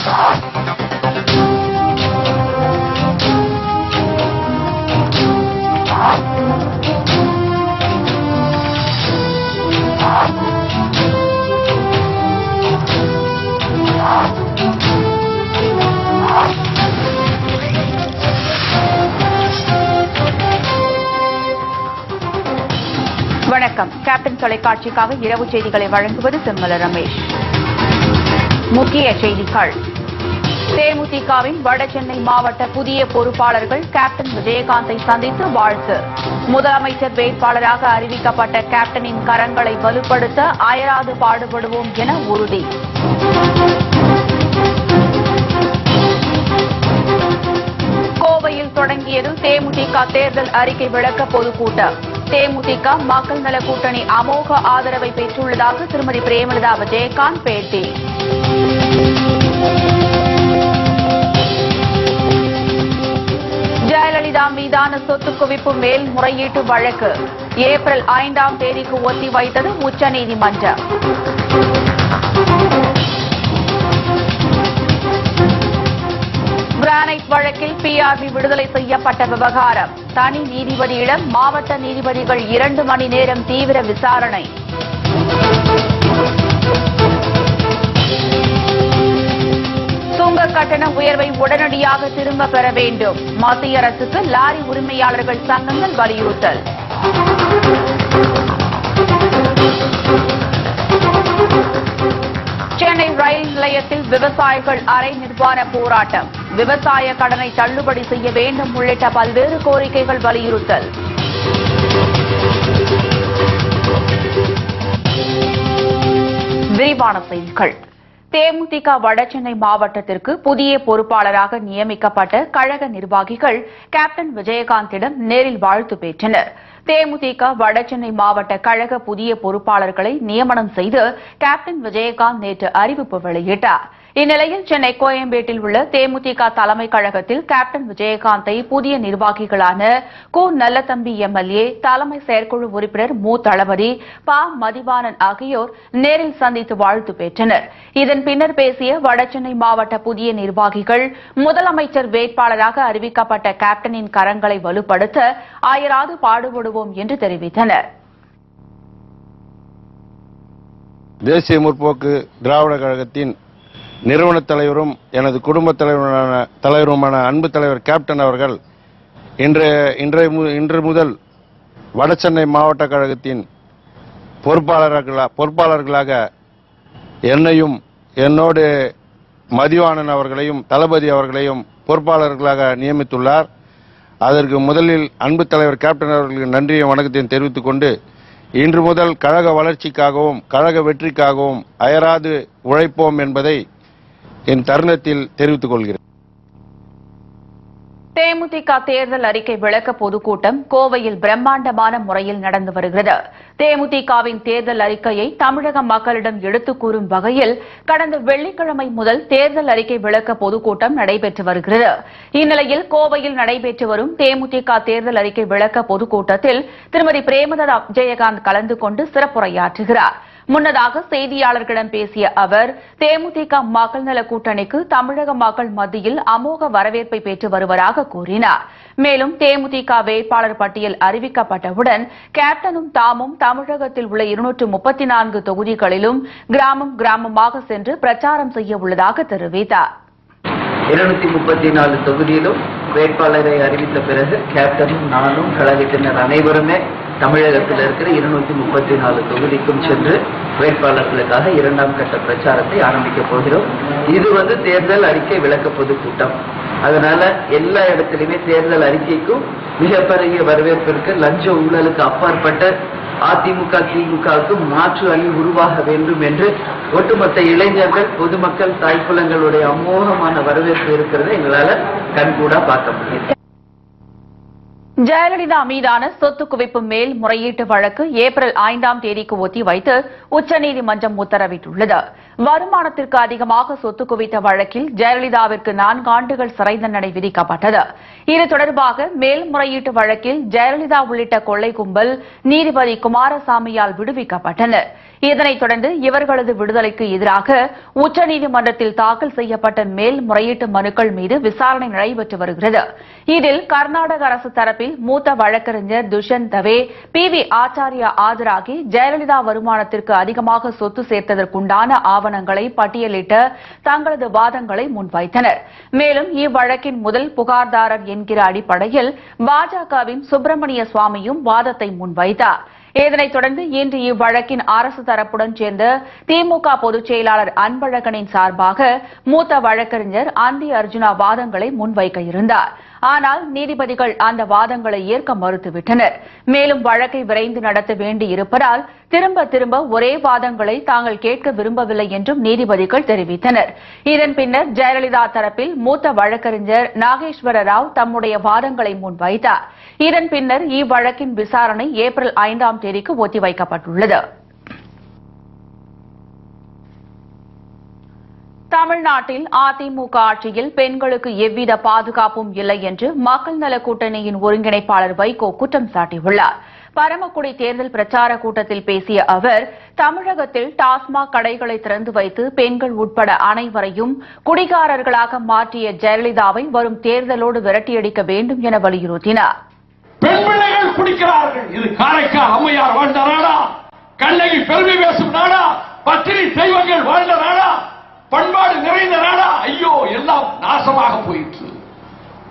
வணக்கம். கேப்டன் தொலைக்காட்சிக்காக இரவு செய்திகளை வழங்குவது செம்மல ரமேஷ். முக்கிய செய்திகள். தேமுதிகவின் வடசென்னை மாவட்ட புதிய பொறுப்பாளர்கள் கேப்டன் விஜயகாந்தை சந்தித்து வாழ்த்து. முதலமைச்சர் வேட்பாளராக அறிவிக்கப்பட்ட கேப்டனின் கரங்களை வலுப்படுத்த அயராது பாடுபடுவோம் என உறுதி. கோவையில் தொடங்கியது தேமுதிக தேர்தல் அறிக்கை விளக்க பொதுக்கூட்டம். தேமுதிக மக்கள் நல கூட்டணி அமோக ஆதரவை பெற்றுள்ளதாக திருமதி பிரேமலதா விஜயகாந்த் பேட்டி. ஜெயலலிதா மீதான சொத்து குவிப்பு மேல்முறையீட்டு வழக்கு ஏப்ரல் 5ஆம் தேதிக்கு ஒத்திவைத்தது உச்சநீதிமன்றம். கிரானைட் வழக்கில் பிஆர்பி விடுதலை செய்யப்பட்ட விவகாரம் தனி நீதிபதியிடம் மாவட்ட நீதிபதிகள் 2 மணி நேரம் தீவிர விசாரணை. சுங்க கட்டண உயர்வை உடனடியாக திரும்ப பெற வேண்டும். மத்திய அரசுக்கு லாரி உரிமையாளர்கள் சங்கங்கள் வலியுறுத்தல். சென்னை ரயில் நிலையத்தில் விவசாயிகள் அரை நிர்வாண போராட்டம். விவசாய கடனை தள்ளுபடி செய்ய வேண்டும் உள்ளிட்ட பல்வேறு கோரிக்கைகள் வலியுறுத்தல். விரிவான செய்திகள். தேமுதிக வடசென்னை மாவட்டத்திற்கு புதிய பொறுப்பாளராக நியமிக்கப்பட்ட கழக நிர்வாகிகள் கேப்டன் விஜயகாந்திடம் நேரில் வாழ்த்து பெற்றனர். தேமுதிக வடசென்னை மாவட்ட கழக புதிய பொறுப்பாளர்களை நியமனம் செய்து கேப்டன் விஜயகாந்த் நேற்று அறிவிப்பு வெளியிட்டார். இந்நிலையில் சென்னை கோயம்பேட்டில் உள்ள தேமுதிக தலைமை கழகத்தில் கேப்டன் விஜயகாந்தை புதிய நிர்வாகிகளான கு. நல்லதம்பி எம்எல்ஏ, தலைமை செயற்குழு உறுப்பினர் மு. தளபதி, ப. மதிவாணன் ஆகியோர் நேரில் சந்தித்து வாழ்த்து பெற்றனர். இதன் பின்னர் பேசிய வடசென்னை மாவட்ட புதிய நிர்வாகிகள், முதலமைச்சர் வேட்பாளராக அறிவிக்கப்பட்ட கேப்டனின் கரங்களை வலுப்படுத்த அயராது பாடுபடுவோம் என்று தெரிவித்தனர். தேசிய முற்போக்கு திராவிட கழகத்தின் நிறுவன தலைவரும் எனது குடும்ப தலைவருமான அன்பு தலைவர் கேப்டன் அவர்கள் இன்று முதல் வடசென்னை மாவட்ட கழகத்தின் பொறுப்பாளர்களாக என்னையும் என்னோடு மதிவாணன் அவர்களையும் தளபதி அவர்களையும் பொறுப்பாளர்களாக நியமித்துள்ளார். அதற்கு முதலில் அன்பு தலைவர் கேப்டன் அவர்களுக்கு நன்றியை வணக்கத்தையும் தெரிவித்துக் கொண்டு, இன்று முதல் கழக வளர்ச்சிக்காகவும் கழக வெற்றிக்காகவும் அயராது உழைப்போம் என்பதை என் தருணத்தில் தெரிவித்துக் கொள்கிறேன். தேமுதிக தேர்தல் அறிக்கை விளக்க பொதுக்கூட்டம் கோவையில் பிரம்மாண்டமான முறையில் நடந்து வருகிறது. தேமுதிகவின் தேர்தல் அறிக்கையை தமிழக மக்களிடம் எடுத்துக் கூறும் வகையில் கடந்த வெள்ளிக்கிழமை முதல் தேர்தல் அறிக்கை விளக்க பொதுக்கூட்டம் நடைபெற்று வருகிறது. இந்நிலையில் கோவையில் நடைபெற்று வரும் தேமுதிக தேர்தல் அறிக்கை விளக்க பொதுக்கூட்டத்தில் திருமதி பிரேமலதா விஜயகாந்த் கலந்து கொண்டு சிறப்புரையாற்றுகிறார். முன்னதாக செய்தியாளர்களிடம் பேசிய அவர், தேமுதிக மக்கள் நல கூட்டணிக்கு தமிழக மக்கள் மத்தியில் அமோக வரவேற்பை பெற்று வருவதாக கூறினார். மேலும் தேமுதிக வேட்பாளர் பட்டியல் அறிவிக்கப்பட்டவுடன் கேப்டனும் தாமும் தமிழகத்தில் உள்ள 234 தொகுதிகளிலும் கிராமமாக சென்று பிரச்சாரம் செய்ய உள்ளதாக தெரிவித்தார். 234 தொகுதியிலும் வேட்பாளரை அறிவித்த பிறகு கேப்டனும் நானும் கழகத்தினர் அனைவருமே தமிழகத்தில் இருக்கிற 234 தொகுதிக்கும் சென்று வேட்பாளர்களுக்காக 2ஆம் கட்ட பிரச்சாரத்தை ஆரம்பிக்கப் போகிறோம். இது தேர்தல் அறிக்கை விளக்க பொதுக்கூட்டம். அதனால எல்லா இடத்திலுமே தேர்தல் அறிக்கைக்கும் மிகப்பெரிய வரவேற்பு இருக்கு. லஞ்ச ஊழலுக்கு அப்பாற்பட்ட அதிமுக திமுகவுக்கு மாற்று அணி உருவாக வேண்டும் என்று ஒட்டுமொத்த இளைஞர்கள், பொதுமக்கள், தாய்க்குலங்களுடைய அமோகமான வரவேற்பு இருக்கிறத எங்களால கண்கூடா பார்க்க முடியும். ஜெயலலிதா மீதான சொத்து குவிப்பு மேல்முறையீட்டு வழக்கு ஏப்ரல் 5ஆம் தேதிக்கு ஒத்திவைத்து உச்சநீதிமன்றம் உத்தரவிட்டுள்ளது. வருமானத்திற்கு அதிகமாக சொத்து குவித்த வழக்கில் ஜெயலலிதாவிற்கு 4 ஆண்டுகள் சிறை தண்டனை விதிக்கப்பட்டது. இது தொடர்பாக மேல்முறையீட்டு வழக்கில் ஜெயலலிதா உள்ளிட்ட கொள்ளை கும்பல் நீதிபதி குமாரசாமியால் விடுவிக்கப்பட்டனர். இதனைத் தொடர்ந்து இவர்களது விடுதலைக்கு எதிராக உச்சநீதிமன்றத்தில் தாக்கல் செய்யப்பட்ட மேல்முறையீட்டு மனுக்கள் மீது விசாரணை நடைபெற்று வருகிறது. இதில் கர்நாடக அரசு தரப்பில் மூத்த வழக்கறிஞர் துஷ்யந்த் தவே, PV ஆச்சாரியா ஆஜராகி ஜெயலலிதா வருமானத்திற்கு அதிகமாக சொத்து சேர்த்ததற்குண்டான ஆவணங்களை பட்டியலிட்டு தங்களது வாதங்களை முன்வைத்தனர். மேலும் இவ்வழக்கின் முதல் புகார்தாரர் என்கிற அடிப்படையில் பாஜகவின் சுப்பிரமணிய சுவாமியும் வாதத்தை முன்வைத்தார். இதனைத் தொடர்ந்து இன்று இவ்வழக்கின் அரசு தரப்புடன் சேர்ந்த திமுக பொதுச் செயலாளர் அன்பழகனின் சார்பாக மூத்த வழக்கறிஞர் அந்தி அர்ஜுனா வாதங்களை முன்வைக்க இருந்தார். ஆனால் நீதிபதிகள் அந்த வாதங்களை ஏற்க மறுத்துவிட்டனர். மேலும் வழக்கை விரைந்து நடத்த வேண்டியிருப்பதால் திரும்ப திரும்ப ஒரே வாதங்களை தாங்கள் கேட்க விரும்பவில்லை என்றும் நீதிபதிகள் தெரிவித்தனர். இதன் பின்னர் ஜெயலலிதா தரப்பில் மூத்த வழக்கறிஞர் நாகேஸ்வர ராவ் தம்முடைய வாதங்களை முன்வைத்தார். இதன் பின்னர் இவ்வழக்கின் விசாரணை ஏப்ரல் 5ஆம் தேதிக்கு ஒத்திவைக்கப்பட்டுள்ளது. தமிழ்நாட்டில் அதிமுக ஆட்சியில் பெண்களுக்கு எவ்வித பாதுகாப்பும் இல்லை என்று மக்கள் நல கூட்டணியின் ஒருங்கிணைப்பாளர் வைகோ குற்றம் சாட்டியுள்ளார். பரமக்குடி தேர்தல் பிரச்சார கூட்டத்தில் பேசிய அவர், தமிழகத்தில் டாஸ்மாக் கடைகளை திறந்து வைத்து பெண்கள் உட்பட அனைவரையும் குடிகாரர்களாக மாற்றிய ஜெயலலிதாவை வரும் தேர்தலோடு விரட்டியடிக்க வேண்டும் என வலியுறுத்தினார். பெண் பிள்ளைகள் குடிக்கிறார்கள். இது காரைக்கால் அம்மையார் வாழ்ந்த நாடா? கண்ணகி பெருமை பேசும் நாடா? பத்திரி தெய்வங்கள் வாழ்ந்த நாடா? பண்பாடு நிறைந்த நாடா? ஐயோ, எல்லாம் நாசமாக போயிற்று.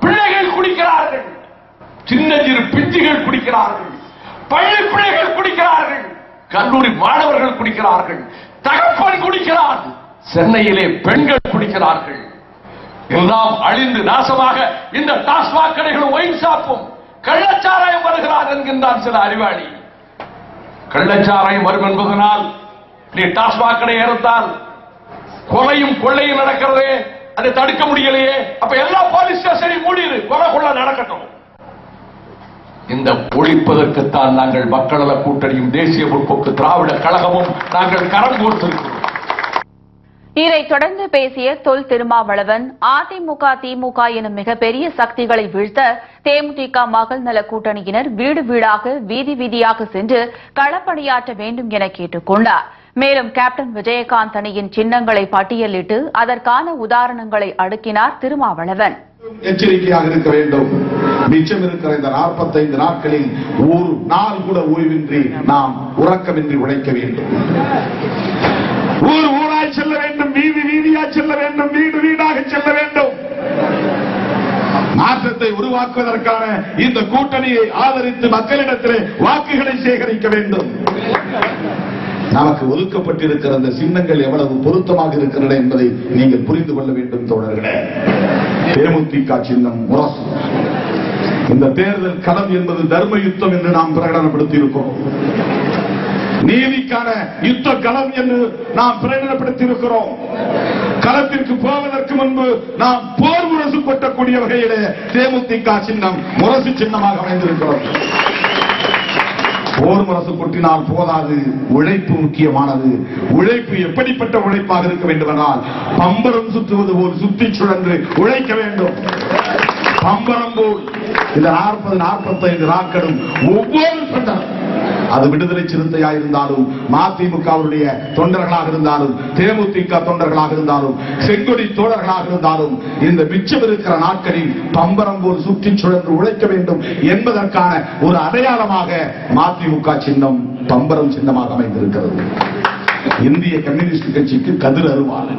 பிள்ளைகள் குடிக்கிறார்கள், சின்ன சிறு பிஞ்சுகள் குடிக்கிறார்கள், பள்ளி பிள்ளைகள் குடிக்கிறார்கள், கல்லூரி மாணவர்கள் குடிக்கிறார்கள், தகப்பன் குடிக்கிறார், சென்னையிலே பெண்கள் குடிக்கிறார்கள். எல்லாம் அழிந்து நாசமாக இந்த டாஸ்மாக் கடைகளும் ஒயின் ஷாப்பும் கள்ளச்சாராயம் வருகிறார் என்கின்றான் சில அறிவாளி. கள்ளச்சாராயம் வரும் என்பதனால் நீ டாஸ்மாக் கடை ஏறத்தால் கொலையும் கொள்ளையும் நடக்கிறதே, அதை தடுக்க முடியலையே. அப்ப எல்லா போலீஸ் ஸ்டேஷனையும் மூடிடு, கொலை கொள்ள நடக்கட்டும். இந்த ஒழிப்பதற்குத்தான் நாங்கள் மக்கள் நல கூட்டணியும் தேசிய முற்போக்கு திராவிட கழகமும் நாங்கள் கரம் கோர்த்திருக்கிறோம். இதைத் தொடர்ந்து பேசிய தொல் திருமாவளவன், அதிமுக திமுக எனும் மிகப்பெரிய சக்திகளை வீழ்த்த தேமுதிக மக்கள் நல கூட்டணியினர் வீடு வீடாக வீதி வீதியாக சென்று களப்பணியாற்ற வேண்டும் என கேட்டுக் கொண்டார். மேலும் கேப்டன் விஜயகாந்த் அணியின் சின்னங்களை பட்டியலிட்டு அதற்கான உதாரணங்களை அடுக்கினார் திருமாவளவன். எச்சரிக்கையாக இருக்க வேண்டும். மிச்சம் இருக்கிற இந்த 45 நாட்களில் ஒரு நாள் கூட ஓய்வின்றி நாம் உறக்கமின்றி உழைக்க வேண்டும். ஊர் ஊராய் செல்ல வேண்டும், வீதி வீதியாய் செல்ல வேண்டும், வீடு வீடாக செல்ல வேண்டும். மாற்றத்தை உருவாக்குவதற்கான இந்த கூட்டணியை ஆதரித்து மக்களிடத்திலே வாக்குகளை சேகரிக்க வேண்டும். நமக்கு ஒதுக்கப்பட்டிருக்கிற அந்த சின்னங்கள் எவ்வளவு பொருத்தமாக இருக்கின்றன என்பதை நீங்கள் புரிந்து கொள்ள வேண்டும் தோழர்களே. தேமுதிக சின்னம் முரசு. இந்த தேர்தல் களம் என்பது தர்ம யுத்தம் என்று நாம் பிரகடனப்படுத்தி இருக்கிறோம். நீதிக்கான யுத்த களம் என்று நாம் பிரகடனப்படுத்தி இருக்கிறோம். களத்திற்கு போவதற்கு முன்பு நாம் போர் முரசு கொட்டக்கூடிய வகையிலே தேமுதிக சின்னம் முரசு சின்னமாக அமைந்திருக்கிறோம். போர் முரசு கொட்டினால் போதாது, உழைப்பு முக்கியமானது. உழைப்பு எப்படிப்பட்ட உழைப்பாக இருக்க வேண்டும் என்றால் பம்பரம் சுற்றுவது போல் சுற்றி சுழன்று உழைக்க வேண்டும். பம்பரம் போல் இந்த 40-45 நாட்களும் ஒவ்வொரு தொண்டரும், அது விடுதலை சிறுத்தையாக இருந்தாலும், மதிமுகவுடைய தொண்டர்களாக இருந்தாலும், தேமுதிக தொண்டர்களாக இருந்தாலும், செங்கொடி தோழர்களாக இருந்தாலும், இந்த மிச்சம் இருக்கிற நாட்களில் பம்பரம் போல் சுற்றி சுழன்று உழைக்க வேண்டும் என்பதற்கான ஒரு அடையாளமாக மதிமுக சின்னம் பம்பரம் சின்னமாக அமைந்திருக்கிறது. இந்திய கம்யூனிஸ்ட் கட்சிக்கு கதிர் அறுவாள்.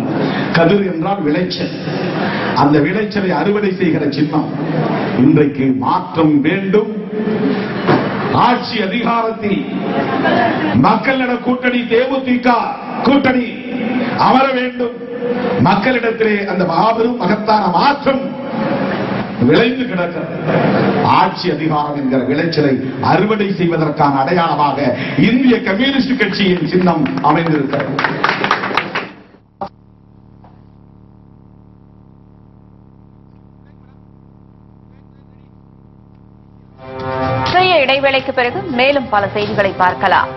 கதிர் என்றால் விளைச்சல். அந்த விளைச்சலை அறுவடை செய்கிற சின்னம். இன்றைக்கு மாற்றம் வேண்டும். ஆட்சி அதிகாரத்தில் மக்கள் நல கூட்டணி தேமுதிக கூட்டணி அமர வேண்டும். மக்களிடத்திலே அந்த மாபெரும் மகத்தான மாற்றம் விளைந்து கிடக்கிறது. ஆட்சி அதிகாரம் என்கிற விளைச்சலை அறுவடை செய்வதற்கான அடையாளமாக இந்திய கம்யூனிஸ்ட் கட்சியின் சின்னம் அமைந்திருக்கிறது. சிறிய இடைவேளைக்கு பிறகு மேலும் பல செய்திகளை பார்க்கலாம்.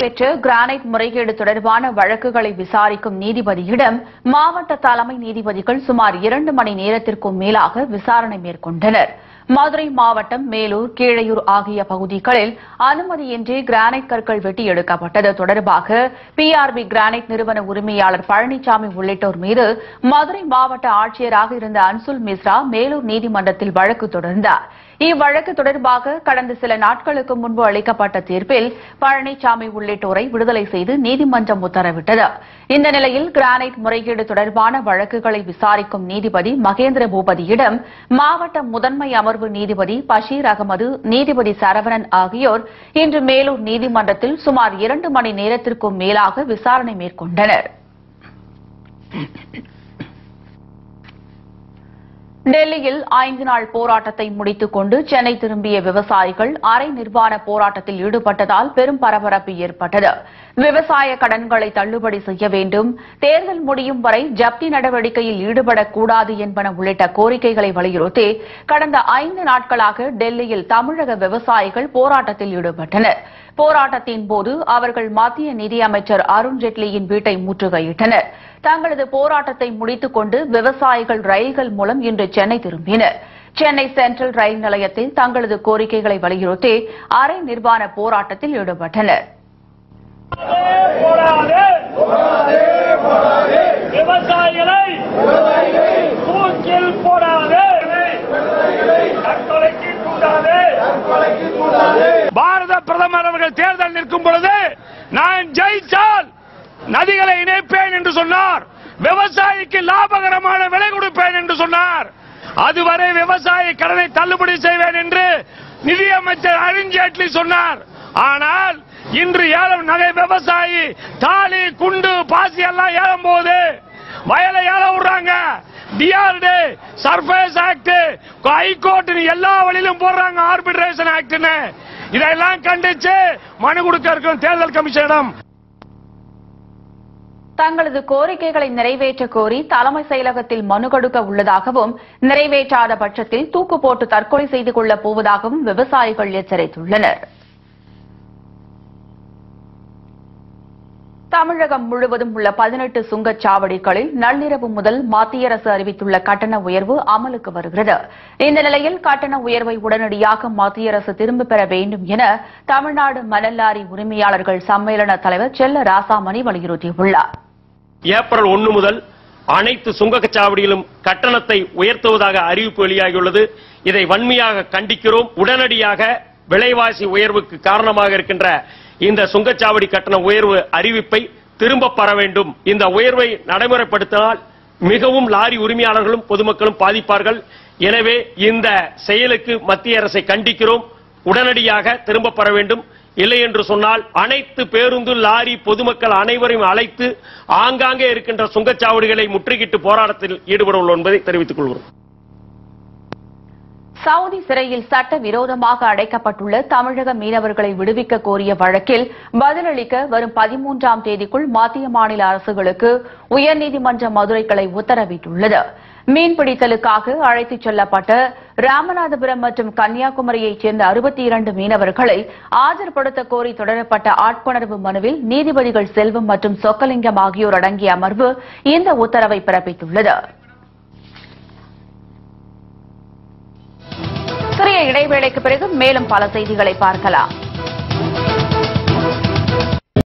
பெற்று கிரானைட் முறைகேடு தொடர்பான வழக்குகளை விசாரிக்கும் நீதிபதியிடம் மாவட்ட தலைமை நீதிபதிகள் சுமார் 2 மணி நேரத்திற்கும் மேலாக விசாரணை மேற்கொண்டனர். மதுரை மாவட்டம் மேலூர், கீழையூர் ஆகிய பகுதிகளில் அனுமதியின்றி கிரானைட் கற்கள் வெட்டி எடுக்கப்பட்டது தொடர்பாக PRB கிரானைட் நிறுவன உரிமையாளர் பழனிசாமி உள்ளிட்டோர் மீது மதுரை மாவட்ட ஆட்சியராக இருந்த அன்சுல் மிஸ்ரா மேலூர் நீதிமன்றத்தில் வழக்கு தொடர்ந்தார். இவ்வழக்கு தொடர்பாக கடந்த சில நாட்களுக்கு முன்பு அளிக்கப்பட்ட தீர்ப்பில் பழனிசாமி உள்ளிட்டோரை விடுதலை செய்து நீதிமன்றம் உத்தரவிட்டது. இந்த நிலையில் கிரானைட் முறைகேடு தொடர்பான வழக்குகளை விசாரிக்கும் நீதிபதி மகேந்திர பூபதியிடம் மாவட்ட முதன்மை அமர்வு நீதிபதி பஷீர் அகமது, நீதிபதி சரவணன் ஆகியோர் இன்று மேலூர் நீதிமன்றத்தில் சுமார் 2 மணி நேரத்திற்கும் மேலாக விசாரணை மேற்கொண்டனர். டெல்லியில் 5 நாள் போராட்டத்தை முடித்துக் கொண்டு சென்னை திரும்பிய விவசாயிகள் அரை நிர்வாண போராட்டத்தில் ஈடுபட்டதால் பெரும் பரபரப்பு ஏற்பட்டது. விவசாய கடன்களை தள்ளுபடி செய்ய வேண்டும், தேர்தல் முடியும் வரை ஜப்தி நடவடிக்கையில் ஈடுபடக்கூடாது என்பன உள்ளிட்ட கோரிக்கைகளை வலியுறுத்தி கடந்த 5 நாட்களாக டெல்லியில் தமிழக விவசாயிகள் போராட்டத்தில் ஈடுபட்டனர். போராட்டத்தின் போது அவர்கள் மத்திய நிதியமைச்சர் அருண்ஜேட்லியின் வீட்டை முற்றுகையிட்டனர். தங்களது போராட்டத்தை முடித்துக் கொண்டு விவசாயிகள் ரயில்கள் மூலம் இன்று சென்னை திரும்பினர். சென்னை சென்ட்ரல் ரயில் நிலையத்தில் தங்களது கோரிக்கைகளை வலியுறுத்தி அரை நிர்வாண போராட்டத்தில் ஈடுபட்டனர். விவசாயிகளை தூக்கில் போடாதே, தற்கொலைக்கு தூண்டாதே. பாரத பிரதமர் அவர்கள் தேர்தல் நிற்கும் பொழுது நான் ஜெயித்தால் நதிகளை இணைப்பேன் என்று சொன்னார். விவசாயிக்கு லாபகரமான விலை கொடுப்பேன் என்று சொன்னார். அதுவரை விவசாய கடனை தள்ளுபடி செய்வேன் என்று நிதியமைச்சர் அருண்ஜேட்லி சொன்னார். ஆனால் இன்று ஏலம் நகை விவசாயி தாலி, குண்டு, பாசி எல்லாம் ஏலம் போது வயலை ஏல விடுறாங்க. டிஆர்டி, சர்ஃபேஸ் ஆக்ட், ஹைகோர்ட் எல்லா வழியிலும் போடுறாங்க ஆர்பிட்ரேஷன் ஆக்ட். இதெல்லாம் கண்டிச்சு மனு கொடுக்க இருக்கும் தேர்தல் கமிஷனிடம். தங்களது கோரிக்கைகளை நிறைவேற்ற கோரி தலைமை செயலகத்தில் மனு கொடுக்க உள்ளதாகவும், நிறைவேற்றாத பட்சத்தில் தூக்கு போட்டு தற்கொலை செய்து கொள்ளப் போவதாகவும் விவசாயிகள் எச்சரித்துள்ளனர். தமிழகம் முழுவதும் உள்ள 18 சுங்கச்சாவடிகளில் நள்ளிரவு முதல் மத்திய அரசு அறிவித்துள்ள கட்டண உயர்வு அமலுக்கு வருகிறது. இந்த நிலையில் கட்டண உயர்வை உடனடியாக மத்திய அரசு திரும்பப் பெற வேண்டும் என தமிழ்நாடு மணல் லாரி உரிமையாளர்கள் சம்மேளன தலைவர் செல்ல ராசாமணி வலியுறுத்தியுள்ளார். ஏப்ரல் 1 முதல் அனைத்து சுங்கச்சாவடியிலும் கட்டணத்தை உயர்த்துவதாக அறிவிப்பு வெளியாகியுள்ளது. இதை வன்மையாக கண்டிக்கிறோம். உடனடியாக விலைவாசி உயர்வுக்கு காரணமாக இருக்கின்ற இந்த சுங்கச்சாவடி கட்டண உயர்வு அறிவிப்பை திரும்ப பெற வேண்டும். இந்த உயர்வை நடைமுறைப்படுத்தினால் மிகவும் லாரி உரிமையாளர்களும் பொதுமக்களும் பாதிப்பார்கள். எனவே இந்த செயலுக்கு மத்திய அரசை கண்டிக்கிறோம். உடனடியாக திரும்ப பெற வேண்டும். இல்லை என்று சொன்னால் அனைத்து பேருந்து, லாரி, பொதுமக்கள் அனைவரையும் அழைத்து ஆங்காங்கே இருக்கின்ற சுங்கச்சாவடிகளை முற்றுகிட்டு போராட்டத்தில் ஈடுபட உள்ளோம் என்பதை தெரிவித்துக் கொள்கிறோம். சவுதி சிறையில் சட்டவிரோதமாக அடைக்கப்பட்டுள்ள தமிழக மீனவர்களை விடுவிக்க கோரிய வழக்கில் பதிலளிக்க வரும் 13ஆம் தேதிக்குள் மத்திய மாநில அரசுகளுக்கு உயர்நீதிமன்ற மதுரை கிளை உத்தரவிட்டுள்ளது. மீன்பிடித்தலுக்காக அழைத்துச் செல்லப்பட்ட ராமநாதபுரம் மற்றும் கன்னியாகுமரியைச் சேர்ந்த 62 மீனவர்களை ஆஜர்படுத்த கோரி தொடரப்பட்ட ஆட்கொணர்வு மனுவில் நீதிபதிகள் செல்வம் மற்றும் சொக்கலிங்கம் ஆகியோர் அடங்கிய அமர்வு இந்த உத்தரவை பிறப்பித்துள்ளது. சிறிய இடைவேளைக்கு பிறகு மேலும் பல செய்திகளை பார்க்கலாம்.